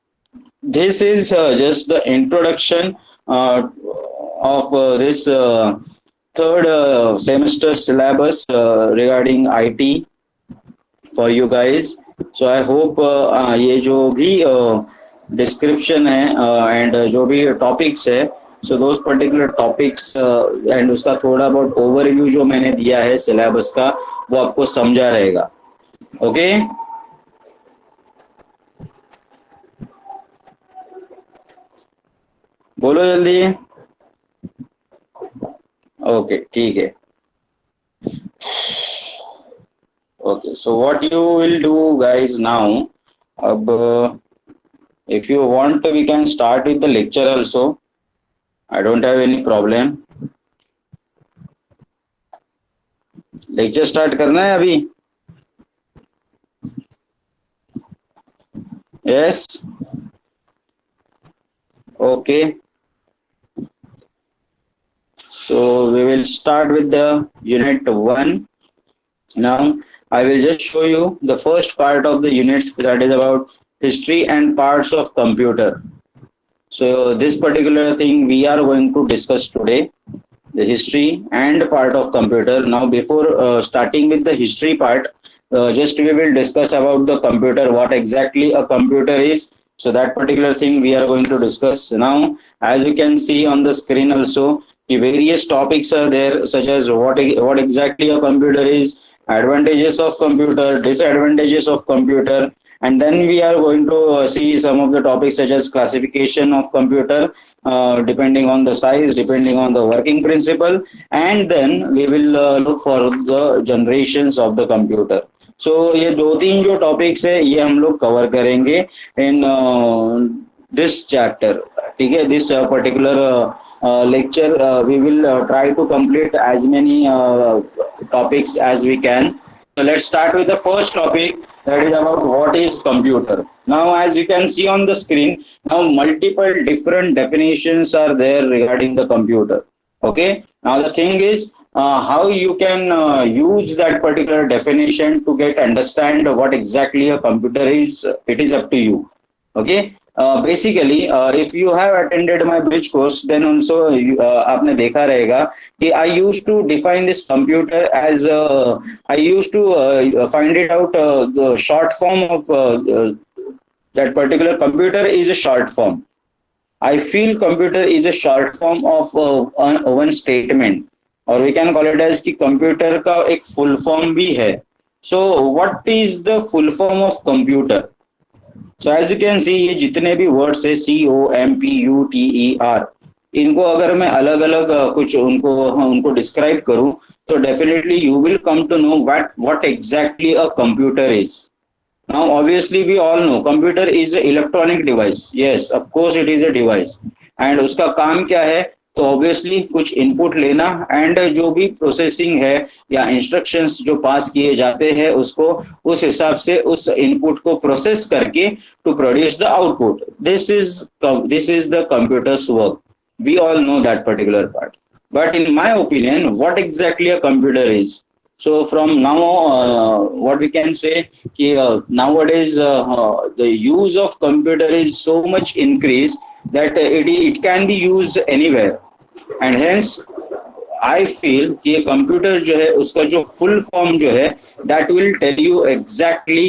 this is just the introduction of this third semester syllabus regarding IT for you guys. So I hope ये जो भी description है and जो भी topics है, so those particular topics and उसका थोड़ा बहुत ओवरव्यू जो मैंने दिया है सिलेबस का, वो आपको समझा रहेगा. ओके, बोलो जल्दी. ओके, ठीक है. Okay, so what you will do guys now, if you want we can start with the lecture also. I don't have any problem. Lecture start करना है अभी? Yes, okay. So we will start with the unit 1. Now I will just show you the first part of the unit, that is about history and parts of computer. So this particular thing we are going to discuss today, the history and part of computer. Now before starting with the history part, just we will discuss about the computer, what exactly a computer is. So that particular thing we are going to discuss now. As you can see on the screen also, the various topics are there, such as what exactly a computer is, advantages of computer, disadvantages of computer, and then we are going to see some of the topics such as classification of computer, depending on the size, depending on the working principle, and then we will look for the generations of the computer. So ये दो तीन जो topics है ये हम लोग cover करेंगे in this chapter. ठीक है, this particular lecture we will try to complete as many topics as we can. So let's start with the first topic, that is about what is computer. Now as you can see on the screen, now multiple different definitions are there regarding the computer. Okay, now the thing is how you can use that particular definition to get understand what exactly a computer is, it is up to you. Okay, basically if you have attended my bridge course, then also आपने देखा रहेगा कि I used to define this computer as I used to find it out the short form of that particular computer is a short form. I feel computer is a short form of one statement, or we can call it as कि computer का एक full form भी है. So what is the full form of computer? So as you can see, ये जितने भी words है COMPUTER, इनको अगर मैं अलग अलग कुछ उनको डिस्क्राइब करूं, तो definitely you will come to know what exactly a computer is. Now obviously we all know computer is an electronic device. Yes, of course it is a device. And उसका काम क्या है, तो ऑब्वियसली कुछ input लेना and जो भी processing है या इंस्ट्रक्शंस जो पास किए जाते हैं उसको उस हिसाब से उस इनपुट को प्रोसेस करके to produce the output. This is the computer's work. We all know that particular part. But in my opinion what exactly a computer is. So from now what we can say कि nowadays the use of computer is so much increased that it can be used anywhere, and hence I feel कि computer जो है उसका जो full form जो है that will tell you exactly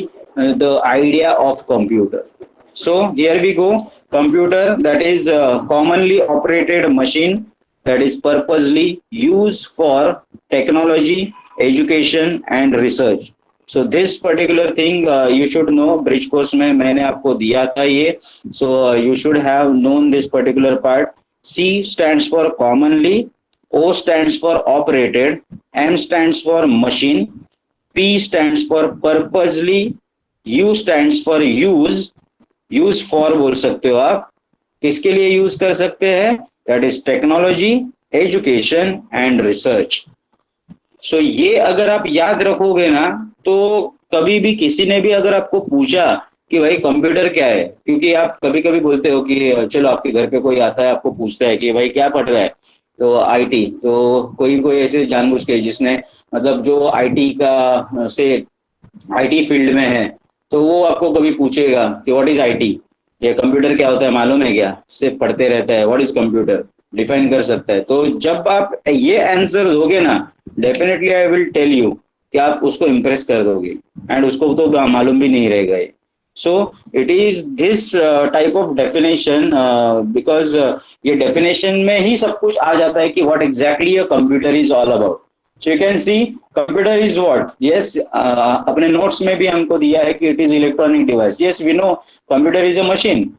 the idea of computer. So here we go. Computer, that is commonly operated machine that is purposely used for technology, education and research. So this particular thing you should know. Bridge course में मैंने आपको दिया था ये. So you should have known this particular part. C stands for commonly, O stands for operated, M stands for machine, P stands for purposely, U stands for use, use for बोल सकते हो आप, किसके लिए यूज कर सकते हैं, that is technology, education and research. So ये अगर आप याद रखोगे ना, तो कभी भी किसी ने भी अगर आपको पूछा कि भाई कंप्यूटर क्या है, क्योंकि आप कभी कभी बोलते हो कि चलो आपके घर पे कोई आता है आपको पूछता है कि भाई क्या पढ़ रहा है, तो आईटी, तो कोई कोई ऐसे जानबूझ के जिसने मतलब जो आईटी का से आईटी फील्ड में है, तो वो आपको कभी पूछेगा कि व्हाट इज आईटी, ये कंप्यूटर क्या होता है मालूम है क्या, सिर्फ पढ़ते रहता है, व्हाट इज कंप्यूटर, डिफाइन कर सकता है। तो जब आप ये आंसर दोगे ना, definitely I will tell you कि आप उसको इम्प्रेस कर दोगे, एंड उसको तो मालूम भी नहीं रहेगा ये। So it is this type of definition, because ये डेफिनेशन में ही सब कुछ आ जाता है कि what exactly a computer is all about. So you can see computer is what, yes, अपने नोट्स में भी हमको दिया है कि it is electronic device, yes we know computer is a machine,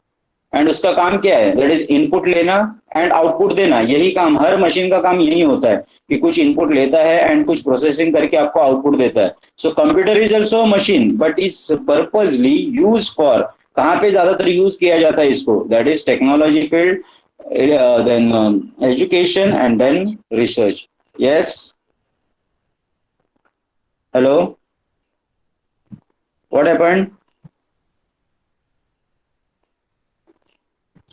and उसका काम क्या है, दैट इज इनपुट लेना एंड आउटपुट देना, यही काम, हर मशीन का काम यही होता है कि कुछ इनपुट लेता है एंड कुछ प्रोसेसिंग करके आपको आउटपुट देता है। So computer is also machine but is purposely use for, कहाँ पे ज्यादातर यूज किया जाता है इसको, that is technology field, then education and then research. Yes, hello, what happened,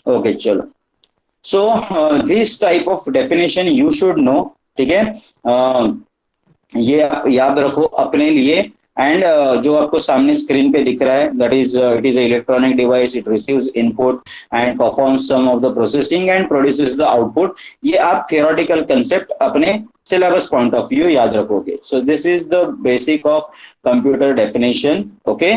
okay चलो। So this type of definition you should know, ठीक है, ये आप याद रखो अपने लिए। एंड जो आपको सामने स्क्रीन पे दिख रहा है, that is it is electronic device, it receives input and performs some of the processing and produces the output. ये आप थियोरेटिकल कंसेप्ट अपने सिलेबस पॉइंट ऑफ व्यू याद रखोगे। So this is the basic of computer definition, okay.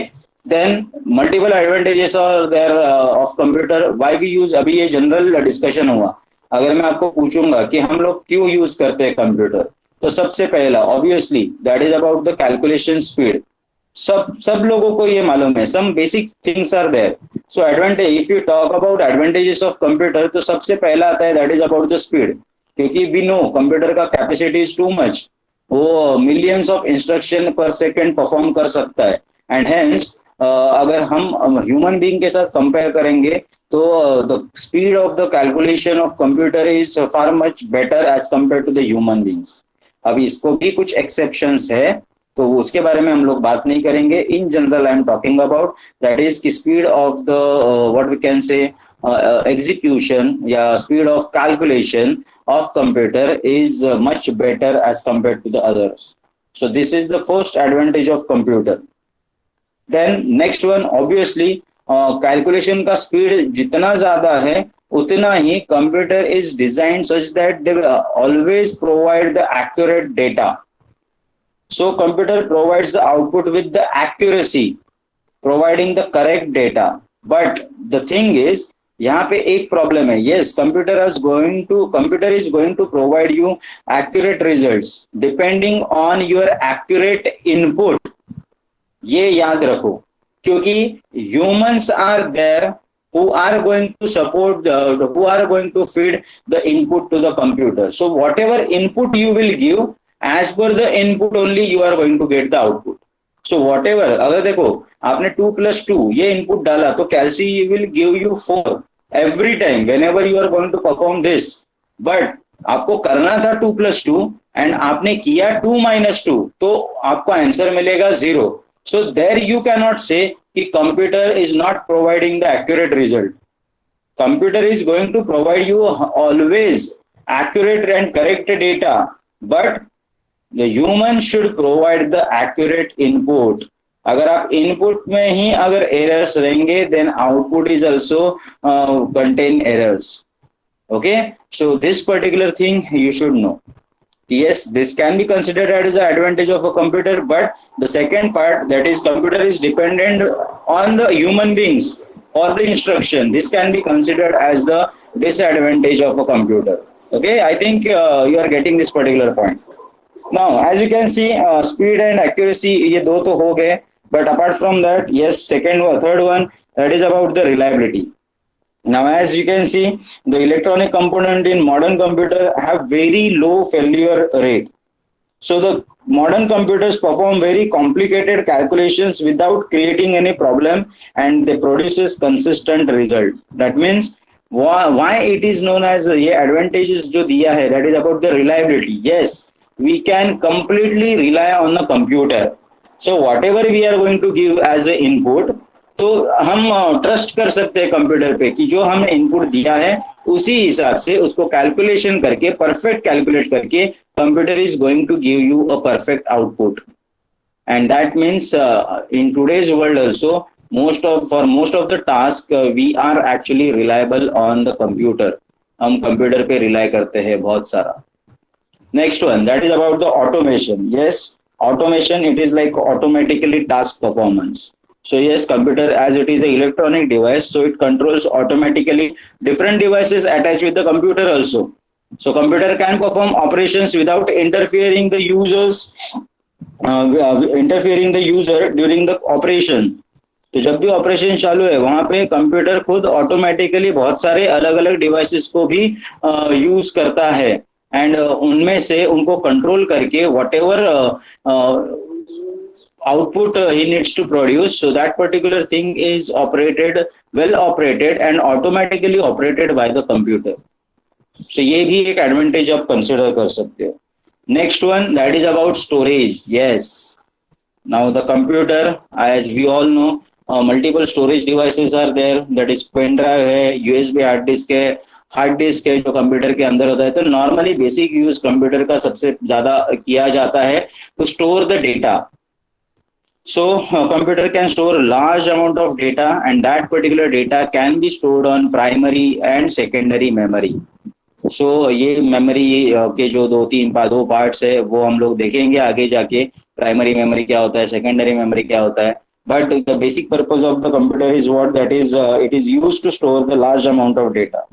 Then multiple advantages are there of computer, why we use, अभी ये general discussion हुआ। अगर मैं आपको पूछूंगा कि हम लोग क्यों यूज करते हैं कंप्यूटर, तो सबसे पहला obviously that is about the calculation speed. सब लोगों को ये मालूम है, some basic things are there. So advantage, if you talk about advantages of computer, तो सबसे पहला आता है that is about the speed, क्योंकि वी नो कंप्यूटर का कैपेसिटी इज टू मच, वो millions of instruction per second perform कर सकता है। एंड हेंस अगर हम ह्यूमन बीइंग के साथ कंपेयर करेंगे, तो the speed of the calculation of computer is far much better as compare to the human beings. अब इसको भी कुछ एक्सेप्शंस है, तो उसके बारे में हम लोग बात नहीं करेंगे। In general I am talking about that is की speed of the what we can say execution या speed of calculation of computer is much better as compare to the others. So this is the first advantage of computer. Then next one, obviously calculation का speed जितना ज्यादा है, उतना ही computer is design such that they always provide the accurate data. So computer provides the output with the accuracy, providing the correct data. But the thing is, यहाँ पे एक problem है। Yes, computer is going to provide you accurate results depending on your accurate input, ये याद रखो, क्योंकि humans are there who are going to support who are going to feed the input to the computer. So whatever input you will give, as per the input only you are going to get the output. So whatever, अगर देखो आपने 2 + 2 ये input डाला, तो कैल्सी will give you 4 every time whenever you are going to perform this. But आपको करना था 2 + 2 and आपने किया 2 - 2, तो आपको आंसर मिलेगा 0. So there you cannot say कि computer is not providing the accurate result. Computer is going to provide you always accurate and correct data, but the human should provide the accurate input. अगर आप input में ही अगर errors रहेंगे, then output is also contain errors. Okay, so this particular thing you should know. Yes, this can be considered as an advantage of a computer, but the second part, that is computer is dependent on the human beings for the instruction, this can be considered as the disadvantage of a computer. Okay, I think you are getting this particular point. Now as you can see, speed and accuracy ये दो तो हो गए, but apart from that, yes, second or third one, that is about the reliability. Now as you can see, the electronic component in modern computer have very low failure rate. So the modern computers perform very complicated calculations without creating any problem, and they produces consistent result. That means why it is known as ये advantages जो दिया है, that is about the reliability. Yes, we can completely rely on the computer. So whatever we are going to give as a input, तो हम trust कर सकते हैं computer पे कि जो हमने इनपुट दिया है उसी हिसाब से उसको कैलकुलेशन करके परफेक्ट कैलकुलेट करके computer is going to give you a perfect output. And that means in today's world also, most of the task we are actually reliable on the computer. हम computer पे rely करते हैं बहुत सारा. Next one, that is about the automation. Yes, automation, it is like automatically task performance. So yes, computer as it is an electronic device, so it controls automatically different devices attached with the computer also. So computer can perform operations without interfering the user during the operation. तो जब भी operation चालू है वहां पे computer खुद automatically बहुत सारे अलग अलग डिवाइसेस को भी यूज करता है, एंड उनमें से उनको कंट्रोल करके what ever output he needs to produce, so that particular thing is well operated and automatically operated by the computer. So ये भी एक advantage आप consider कर सकते हो. Next one, that is about storage. Yes, now the computer, as we all know, multiple storage devices are there. That is pen drive है, USB hard disk है, hard disk है जो कंप्यूटर के अंदर होता है. तो नॉर्मली बेसिक यूज कंप्यूटर का सबसे ज्यादा किया जाता है to store the data. So computer can store a large amount of data, and that particular data can be stored on primary and secondary memory. So ये memory के जो दो पार्ट्स है वो हम लोग देखेंगे आगे जाके, प्राइमरी मेमोरी क्या होता है, सेकेंडरी मेमोरी क्या होता है. But the basic purpose of the computer is what, that is it is used to store the large amount of data.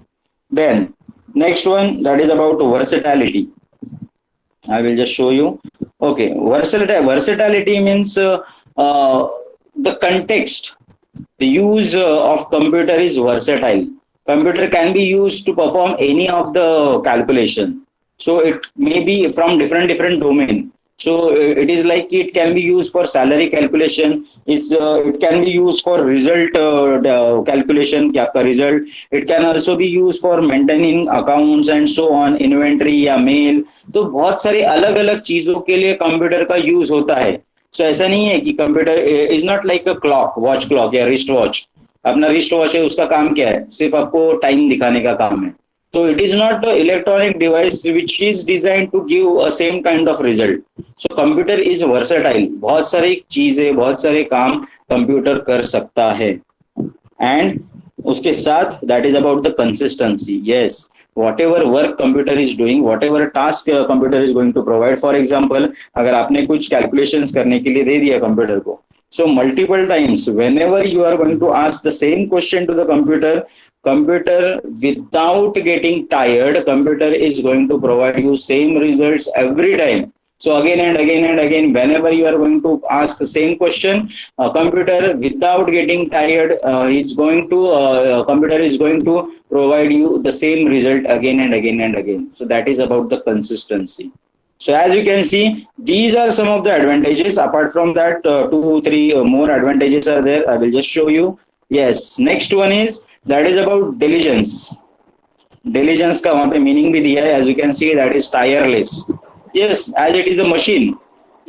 Then next one, that is about versatility. I will just show you. Okay, versatility means the context, the use of computer is versatile. Computer can be used to perform any of the calculation. So it may be from different domain. So it is like it can be used for salary calculation. It can be used for result calculation, result. It can also be used for maintaining accounts and so on, inventory या mail. तो बहुत सारी अलग अलग चीजों के लिए computer का यूज होता है. सो ऐसा नहीं है कि computer is not like a clock, watch clock या रिस्ट वॉच. अपना रिस्ट वॉच है, उसका काम क्या है, सिर्फ आपको टाइम दिखाने का काम है. तो it is not electronic device which is design to give a same kind of result. So computer is versatile, बहुत सारी चीजें, बहुत सारे काम कंप्यूटर कर सकता है. एंड उसके साथ that is about the consistency. Yes, whatever work computer is doing, whatever task computer is going to provide. For example, अगर आपने कुछ calculations करने के लिए दे दिया कंप्यूटर को, so multiple times whenever you are going to ask the same question to the computer without getting tired, computer is going to provide you same results every time. So again and again, whenever you are going to ask the same question, computer without getting tired, computer is going to provide you the same result again and again. So that is about the consistency. So as you can see, these are some of the advantages. Apart from that, 2-3 more advantages are there. I will just show you. Yes, next one is, that is about diligence. Diligence का वहाँ पे meaning भी दिया है. As you can see, that is tireless. Yes, as it is a machine.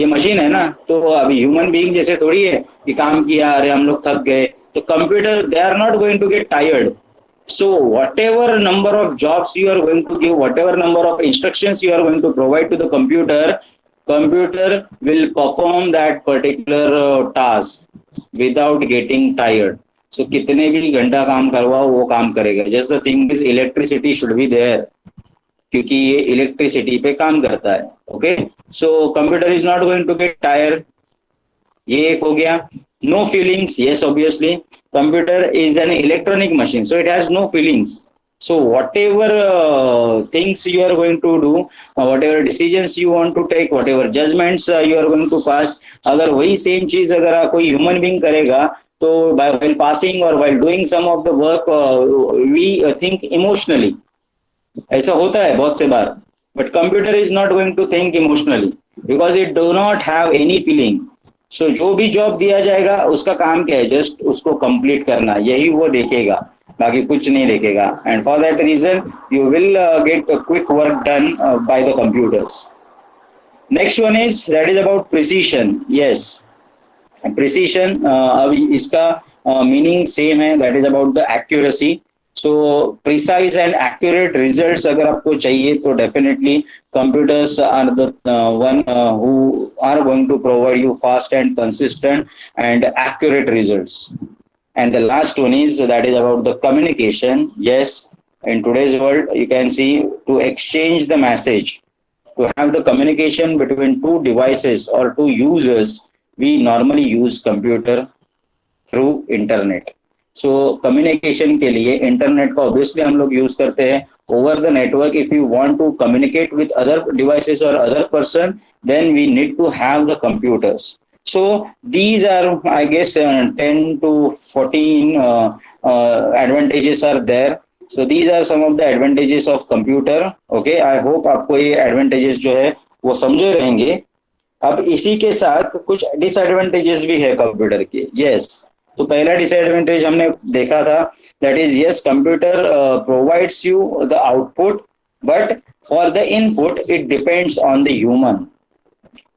ये machine है ना, तो अभी ह्यूमन बीइंग जैसे थोड़ी है कि काम किया, अरे हम लोग थक गए. तो computer, they are not going to get tired. So whatever number of jobs you are going to give, whatever number of instructions you are going to provide to the computer will perform that particular task without getting tired. So कितने भी घंटा काम करवाओ वो काम करेगा. Just the thing is electricity should be there, क्योंकि ये इलेक्ट्रिसिटी पे काम करता है. Okay, so computer is not going to get tire. ये एक हो गया. No feelings. Yes, obviously computer is an electronic machine, so it has no feelings. So whatever things you are going to do, whatever decisions you want to take, whatever judgments you are going to pass, अगर वही same चीज अगर कोई human being करेगा, तो while passing or while doing some of the work, we think emotionally. ऐसा होता है बहुत से बार, but computer is not going to think emotionally. Because it do not have any feeling. So जो भी जॉब दिया जाएगा उसका काम क्या है, जस्ट उसको कंप्लीट करना, यही वो देखेगा, बाकी कुछ नहीं देखेगा. And for that reason you will get quick work done by the computers. Next one is that is about precision. Yes, precision, अब इसका मीनिंग सेम है, that is about the accuracy. So precise and accurate results अगर आपको चाहिए तो definitely computers are the one who are going to provide you fast and consistent and accurate results. And the last one is that is about the communication. Yes, in today's world you can see, to exchange the message, to have the communication between two devices or two users, we normally use computer through internet. So communication के लिए internet का obviously हम लोग use करते हैं over the network. If you want to communicate with other devices और other person, then we need to have the computers. So these are, I guess, 10 to 14 advantages are there. So these are some of the advantages of computer. Okay, I hope आपको ये advantages जो है वो समझे रहेंगे. अब इसी के साथ कुछ डिसएडवांटेजेस भी है कंप्यूटर के. यस, तो पहला डिसएडवांटेज हमने देखा था, that is yes, computer provides you the output, but for the input it depends on the human.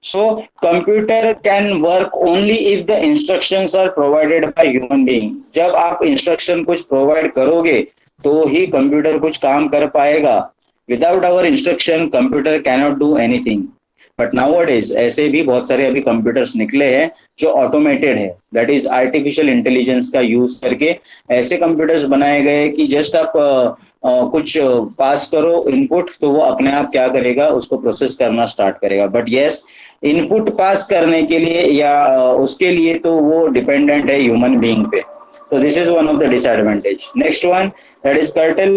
So computer can work only if the instructions are provided by human being. जब आप instruction कुछ provide करोगे तो ही computer कुछ काम कर पाएगा. Without our instruction computer cannot do anything. But nowadays ऐसे भी बहुत सारे अभी कंप्यूटर्स निकले हैं जो ऑटोमेटेड है, दैट इज आर्टिफिशियल इंटेलिजेंस का यूज करके ऐसे कंप्यूटर्स बनाए गए कि जस्ट आप कुछ पास करो इनपुट तो वो अपने आप क्या करेगा, उसको प्रोसेस करना स्टार्ट करेगा. बट यस, इनपुट पास करने के लिए या उसके लिए तो वो डिपेंडेंट है ह्यूमन बीइंग पे. So this is one of the disadvantage. Next one, that is curtail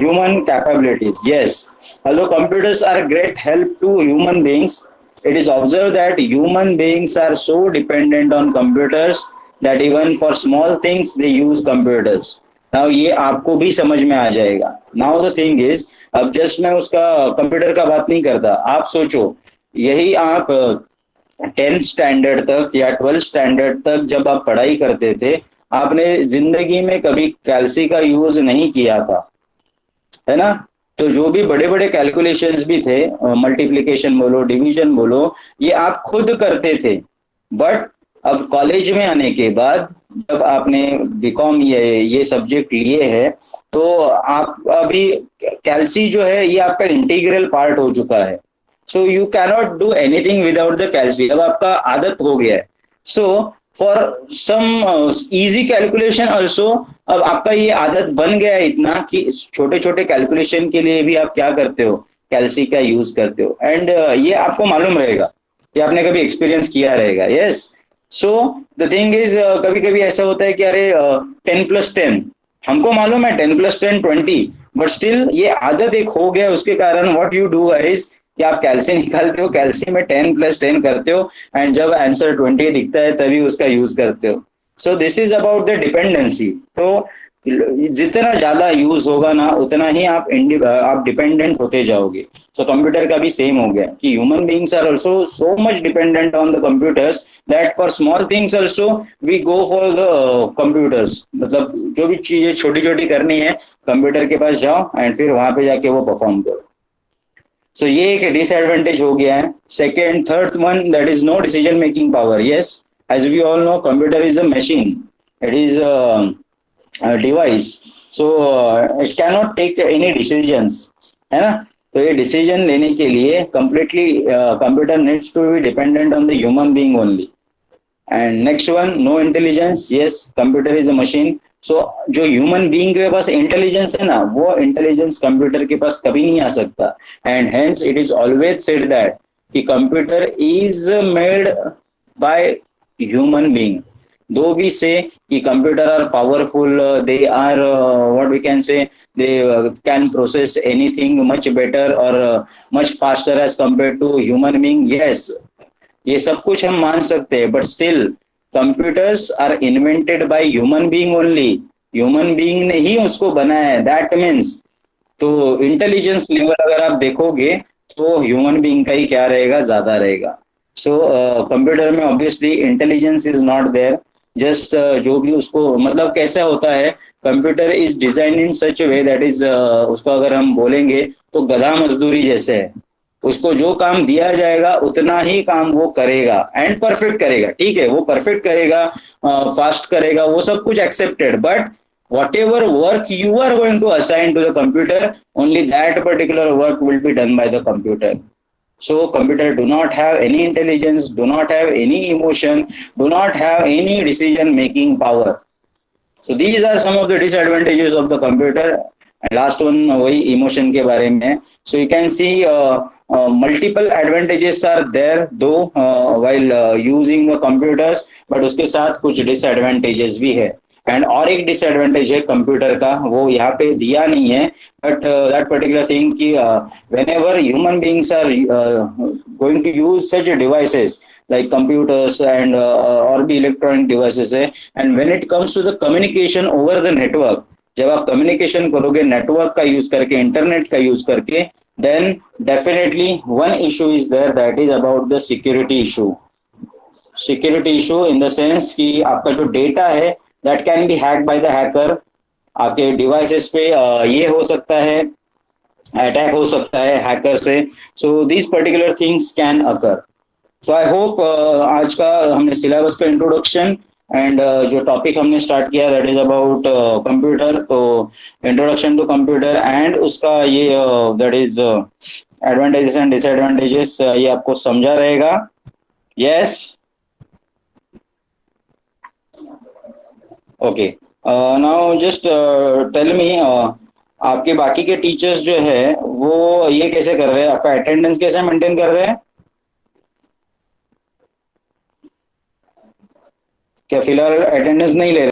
human capabilities. Yes, although computers are great help to human beings, it is observed that human beings are so dependent on computers that even for small things they use computers. Now ये आपको भी समझ में आ जाएगा. Now the thing is, अब just मैं उसका computer का बात नहीं करता. आप सोचो, यही आप 10th स्टैंडर्ड तक या 12th स्टैंडर्ड तक जब आप पढ़ाई करते थे, आपने जिंदगी में कभी कैल्सी का यूज नहीं किया था, है ना. तो जो भी बड़े बड़े कैलकुलेशंस भी थे, मल्टीप्लिकेशन बोलो, डिवीजन बोलो, ये आप खुद करते थे. बट अब कॉलेज में आने के बाद जब आपने बीकॉम ये सब्जेक्ट लिए है, तो आप अभी कैल्सी जो है ये आपका इंटीग्रल पार्ट हो चुका है. So you cannot do anything without the calci. अब आपका आदत हो गया है. So for some easy calculation also, अब आपका ये आदत बन गया है इतना कि छोटे छोटे कैलकुलेशन के लिए भी आप क्या करते हो, कैल्सी का यूज करते हो. एंड ये आपको मालूम रहेगा, ये आपने कभी एक्सपीरियंस किया रहेगा. Yes, so the thing is, कभी कभी ऐसा होता है कि अरे 10+10, हमको मालूम है 10+10 20, बट स्टिल ये आदत एक हो गया. उसके कारण व्हाट यू डू इज कि आप कैल्सी निकालते हो, कैल्सी में 10+10 करते हो, एंड जब आंसर 20 दिखता है तभी उसका यूज करते हो. सो this is about the dependency. तो जितना ज्यादा यूज होगा ना, उतना ही आप डिपेंडेंट होते जाओगे. सो कंप्यूटर का भी सेम हो गया कि human beings are also so much dependent on the computers that for small things also we go for the computers. मतलब जो भी चीजें छोटी छोटी करनी है, कंप्यूटर के पास जाओ एंड फिर वहां पे जाके वो परफॉर्म करो. सो ये एक डिसएडवांटेज हो गया है. Second, third one, that is no decision making power. Yes, as we all know, computer is a machine, it is device, so it cannot take any decisions, है ना. तो ये डिसीजन लेने के लिए completely computer needs to be dependent on the human being only. And next one, no intelligence. Yes, computer is a machine. So जो human being के पास intelligence है ना, वो इंटेलिजेंस कंप्यूटर के पास कभी नहीं आ सकता. And hence it is always said that कि computer is made by human being. Though we say कि computer are powerful, they are what we can say, they can process anything much better or much faster as compared to human being. Yes, ये सब कुछ हम मान सकते हैं, but still computers are invented by human being only. Human being ने ही उसको बनाया है. That means तो इंटेलिजेंस लेवल अगर आप देखोगे तो ह्यूमन बीइंग का ही क्या रहेगा, ज्यादा रहेगा। सो कंप्यूटर में obviously intelligence is not there. Just जो भी उसको मतलब कैसा होता है, computer is design in such way that is, उसको अगर हम बोलेंगे तो गधा मजदूरी जैसे है। उसको जो काम दिया जाएगा उतना ही काम वो करेगा एंड परफेक्ट करेगा, ठीक है, वो परफेक्ट करेगा, फास्ट करेगा, वो सब कुछ accepted, but whatever work you are going to assign to the computer, only that particular work will be done by the computer. So computer do not have any intelligence, do not have any emotion, do not have any decision making power. So these are some of the disadvantages of the computer. And last one वही emotion के बारे में है. So you can see multiple advantages are there though while using the computers, but उसके साथ कुछ disadvantages भी है। एंड और एक डिसएडवांटेज है कंप्यूटर का, वो यहाँ पे दिया नहीं है, बट दैट पर्टिकुलर थिंग कि whenever human beings are going to use such devices like computers and और भी इलेक्ट्रॉनिक डिवाइसेस है, and when it comes to the communication over the network, जब आप कम्युनिकेशन करोगे नेटवर्क का use करके, internet का यूज करके, then definitely one issue is there, that is about the security issue. Security issue in the sense कि आपका जो डेटा है that can be hacked by the hacker. आपके डिवाइसेस पे ये हो सकता है, अटैक हो सकता है हैकर से। So this particular things can occur. So I hope आज का हमने सिलेबस का इंट्रोडक्शन एंड जो टॉपिक हमने स्टार्ट किया दैट इज अबाउट कंप्यूटर, तो इंट्रोडक्शन टू कंप्यूटर एंड उसका ये that is advantages and disadvantages, ये आपको समझा रहेगा। Yes, okay. Now just tell me, आपके बाकी के टीचर्स जो है वो ये कैसे कर रहे हैं, आपका अटेंडेंस कैसे मेंटेन कर रहे हैं? क्या फिलहाल अटेंडेंस नहीं ले रहे?